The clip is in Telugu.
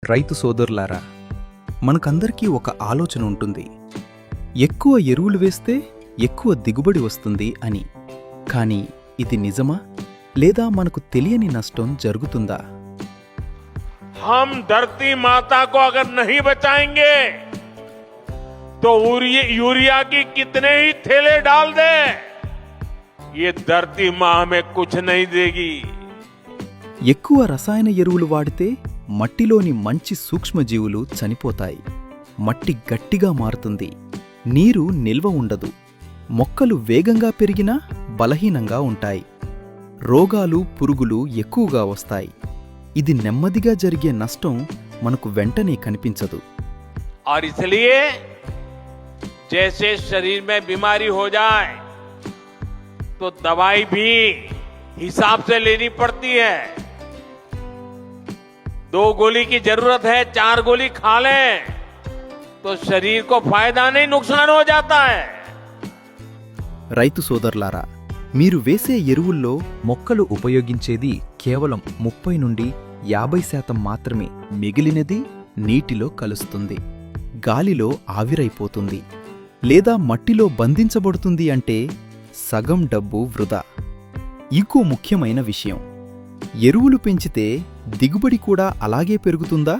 రైతు సోదరులారా, మనకందరికీ ఒక ఆలోచన ఉంటుంది. ఎక్కువ ఎరువులు వేస్తే ఎక్కువ దిగుబడి వస్తుంది అని. కానీ ఇది నిజమా, లేదా మనకు తెలియని నష్టం జరుగుతుందా? हम धरती माता को अगर नहीं बचाएंगे तो यूरिया की कितने ही थैले डाल दे, ये धरती माँ हमें कुछ नहीं देगी. ఎక్కువ రసాయన ఎరువులు వాడితే మట్టిలోని మంచి సూక్ష్మజీవులు చనిపోతాయి. మట్టి గట్టిగా మారుతుంది. నీరు నిల్వ ఉండదు. మొక్కలు వేగంగా పెరిగినా బలహీనంగా ఉంటాయి. రోగాలు, పురుగులు ఎక్కువగా వస్తాయి. ఇది నెమ్మదిగా జరిగే నష్టం మనకు వెంటనే కనిపించదు. और इसलिए जैसे शरीर में बीमारी हो जाए तो दवाई भी हिसाब से लेनी पड़ती है. 2 गोली की जरूरत है, 4 गोली खा लें तो शरीर को फायदा नहीं नुकसान हो जाता है. రైతు సోదరులారా, మీరు వేసే ఎరువుల్లో మొక్కలు ఉపయోగించేది కేవలం 30 నుండి 50% మాత్రమే. మిగిలినది నీటిలో కలుస్తుంది, గాలిలో ఆవిరైపోతుంది, లేదా మట్టిలో బంధించబడుతుంది. అంటే సగం డబ్బు వృధా. ఇంకో ముఖ్యమైన విషయం, ఎరువులు పెంచితే దిగుబడి కూడా అలాగే పెరుగుతుందా?